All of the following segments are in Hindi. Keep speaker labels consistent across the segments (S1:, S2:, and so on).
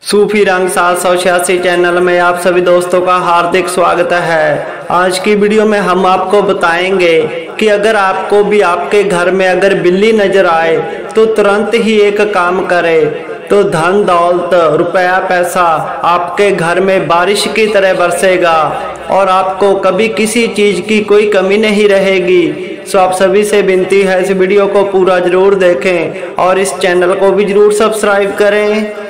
S1: सूफी रंग 786 चैनल में आप सभी दोस्तों का हार्दिक स्वागत है। आज की वीडियो में हम आपको बताएंगे कि अगर आपको भी आपके घर में अगर बिल्ली नजर आए तो तुरंत ही एक काम करें, तो धन दौलत रुपया पैसा आपके घर में बारिश की तरह बरसेगा और आपको कभी किसी चीज की कोई कमी नहीं रहेगी। सो आप सभी से विनती है, इस वीडियो को पूरा जरूर देखें और इस चैनल को भी जरूर सब्सक्राइब करें।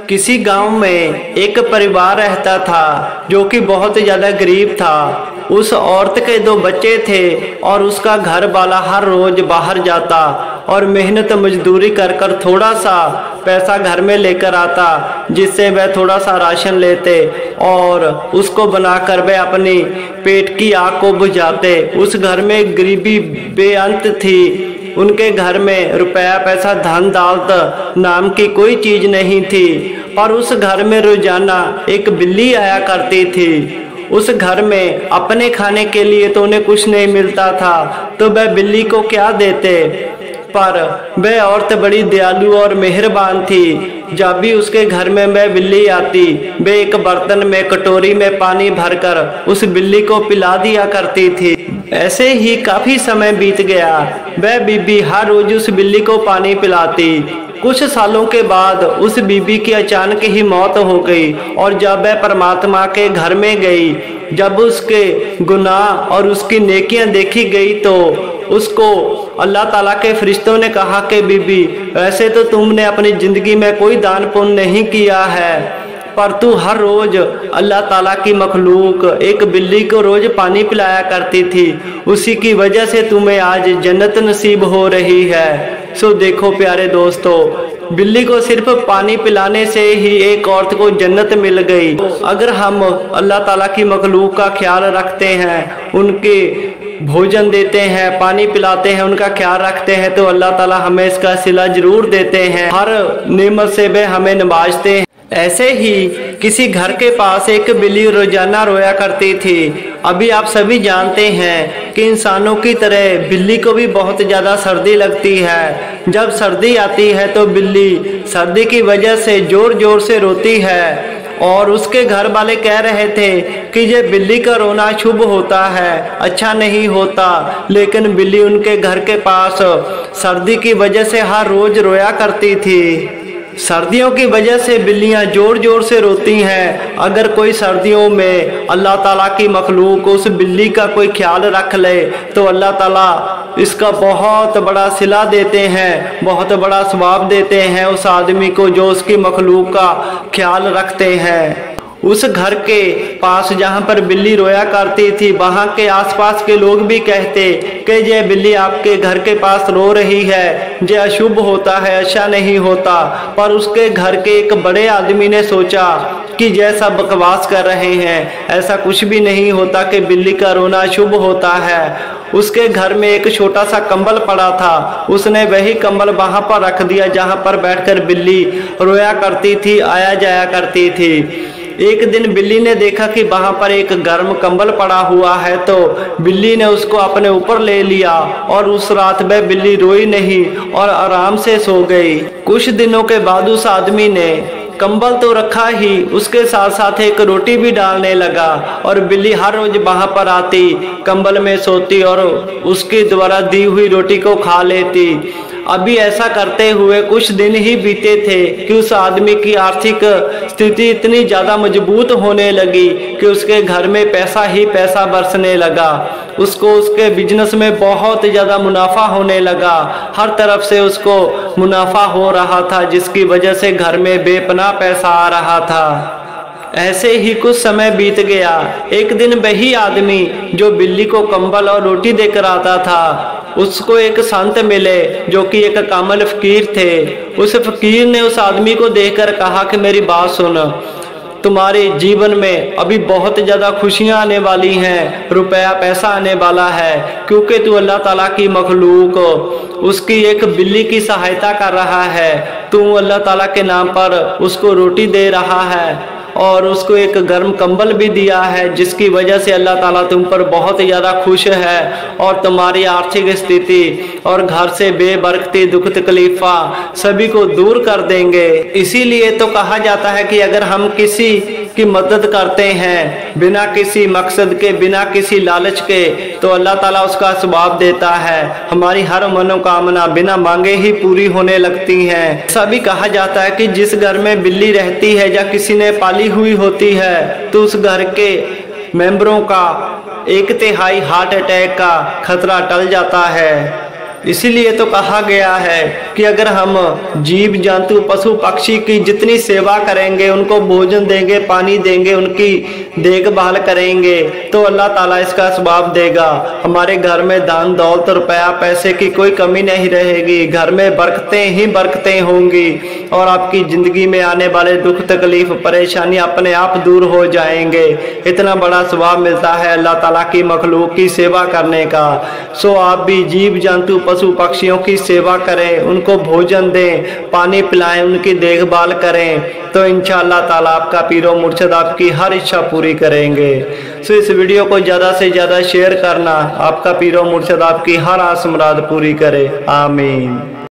S1: किसी गांव में एक परिवार रहता था जो कि बहुत ज़्यादा गरीब था। उस औरत के 2 बच्चे थे और उसका घर वाला हर रोज बाहर जाता और मेहनत मजदूरी कर कर थोड़ा सा पैसा घर में लेकर आता, जिससे वह थोड़ा सा राशन लेते और उसको बनाकर वह अपनी पेट की आग को बुझाते। उस घर में गरीबी बेअंत थी। उनके घर में रुपया पैसा धन दौलत नाम की कोई चीज नहीं थी और उस घर में रोजाना एक बिल्ली आया करती थी। उस घर में अपने खाने के लिए तो उन्हें कुछ नहीं मिलता था, तो वह बिल्ली को क्या देते, पर वह औरत बड़ी दयालु और मेहरबान थी। जब भी उसके घर में वह बिल्ली आती, वह एक बर्तन में कटोरी में पानी भरकर उस बिल्ली को पिला दिया करती थी। ऐसे ही काफी समय बीत गया। वह बीबी हर रोज उस बिल्ली को पानी पिलाती। कुछ सालों के बाद उस बीबी की अचानक ही मौत हो गई और जब वह परमात्मा के घर में गई, जब उसके गुनाह और उसकी नेकियां देखी गई तो उसको अल्लाह ताला के फरिश्तों ने कहा कि बीबी, वैसे तो तुमने अपनी जिंदगी में कोई दान पुण्य नहीं किया है, पर तू हर रोज अल्लाह ताला की मखलूक एक बिल्ली को रोज पानी पिलाया करती थी, उसी की वजह से तुम्हें आज जन्नत नसीब हो रही है। सो देखो प्यारे दोस्तों, बिल्ली को सिर्फ पानी पिलाने से ही एक औरत को जन्नत मिल गई। अगर हम अल्लाह ताला की मखलूक का ख्याल रखते हैं, उनके भोजन देते हैं, पानी पिलाते हैं, उनका ख्याल रखते हैं, तो अल्लाह ताला हमें इसका सिला जरूर देते हैं। हर नेमत से वे हमें नवाजते हैं। ऐसे ही किसी घर के पास एक बिल्ली रोजाना रोया करती थी। अभी आप सभी जानते हैं कि इंसानों की तरह बिल्ली को भी बहुत ज़्यादा सर्दी लगती है। जब सर्दी आती है तो बिल्ली सर्दी की वजह से जोर जोर से रोती है और उसके घर वाले कह रहे थे कि ये बिल्ली का रोना शुभ होता है, अच्छा नहीं होता, लेकिन बिल्ली उनके घर के पास सर्दी की वजह से हर रोज रोया करती थी। सर्दियों की वजह से बिल्लियां जोर जोर से रोती हैं। अगर कोई सर्दियों में अल्लाह ताला की मखलूक उस बिल्ली का कोई ख्याल रख ले तो अल्लाह ताला इसका बहुत बड़ा सिला देते हैं, बहुत बड़ा सवाब देते हैं उस आदमी को जो उसकी मखलूक का ख्याल रखते हैं। उस घर के पास जहाँ पर बिल्ली रोया करती थी, वहाँ के आसपास के लोग भी कहते कि ये बिल्ली आपके घर के पास रो रही है, ये अशुभ होता है, अच्छा नहीं होता। पर उसके घर के एक बड़े आदमी ने सोचा कि जैसा बकवास कर रहे हैं, ऐसा कुछ भी नहीं होता कि बिल्ली का रोना शुभ होता है। उसके घर में एक छोटा सा कंबल पड़ा था, उसने वही कंबल वहाँ पर रख दिया जहाँ पर बैठकर बिल्ली रोया करती थी, आया जाया करती थी। एक दिन बिल्ली ने देखा कि वहाँ पर एक गर्म कंबल पड़ा हुआ है, तो बिल्ली ने उसको अपने ऊपर ले लिया और उस रात वह बिल्ली रोई नहीं और आराम से सो गई। कुछ दिनों के बाद उस आदमी ने कंबल तो रखा ही, उसके साथ साथ एक रोटी भी डालने लगा और बिल्ली हर रोज वहाँ पर आती, कंबल में सोती और उसके द्वारा दी हुई रोटी को खा लेती। अभी ऐसा करते हुए कुछ दिन ही बीते थे कि उस आदमी की आर्थिक स्थिति इतनी ज़्यादा मजबूत होने लगी कि उसके घर में पैसा ही पैसा बरसने लगा। उसको उसके बिजनेस में बहुत ज़्यादा मुनाफा होने लगा, हर तरफ से उसको मुनाफा हो रहा था, जिसकी वजह से घर में बेपनाह पैसा आ रहा था। ऐसे ही कुछ समय बीत गया। एक दिन वही आदमी जो बिल्ली को कंबल और रोटी देकर आता था, उसको एक संत मिले जो कि एक कामल फकीर थे। उस फकीर ने उस आदमी को देखकर कहा कि मेरी बात सुन, तुम्हारे जीवन में अभी बहुत ज़्यादा खुशियाँ आने वाली हैं, रुपया पैसा आने वाला है, क्योंकि तू अल्लाह ताला की मखलूक उसकी एक बिल्ली की सहायता कर रहा है। तू अल्लाह ताला के नाम पर उसको रोटी दे रहा है और उसको एक गर्म कंबल भी दिया है, जिसकी वजह से अल्लाह ताला तुम पर बहुत ही ज़्यादा खुश है और तुम्हारी आर्थिक स्थिति और घर से बेबरकती दुख तकलीफा सभी को दूर कर देंगे। इसीलिए तो कहा जाता है कि अगर हम किसी की मदद करते हैं बिना किसी मकसद के, बिना किसी लालच के, तो अल्लाह ताला उसका सवाब देता है। हमारी हर मनोकामना बिना मांगे ही पूरी होने लगती हैं। ऐसा भी कहा जाता है कि जिस घर में बिल्ली रहती है या किसी ने पाली हुई होती है तो उस घर के मेंबरों का 1/3 हार्ट अटैक का खतरा टल जाता है। इसीलिए तो कहा गया है कि अगर हम जीव जंतु पशु पक्षी की जितनी सेवा करेंगे, उनको भोजन देंगे, पानी देंगे, उनकी देखभाल करेंगे, तो अल्लाह ताला इसका सवाब देगा। हमारे घर में दान दौलत रुपया पैसे की कोई कमी नहीं रहेगी, घर में बरकतें ही बरकतें होंगी और आपकी जिंदगी में आने वाले दुख तकलीफ परेशानी अपने आप दूर हो जाएंगे। इतना बड़ा सवाब मिलता है अल्लाह ताला की मखलूक की सेवा करने का। सो आप भी जीव जंतु पशु पक्षियों की सेवा करें, उनको भोजन दें, पानी पिलाएं, उनकी देखभाल करें, तो इंशाअल्लाह ताला आपका पीरो मुर्शिद आपकी हर इच्छा पूरी करेंगे। सो इस वीडियो को ज़्यादा से ज़्यादा शेयर करना, आपका पीरो मुर्शिद आपकी हर आस मुराद पूरी करे। आमीन।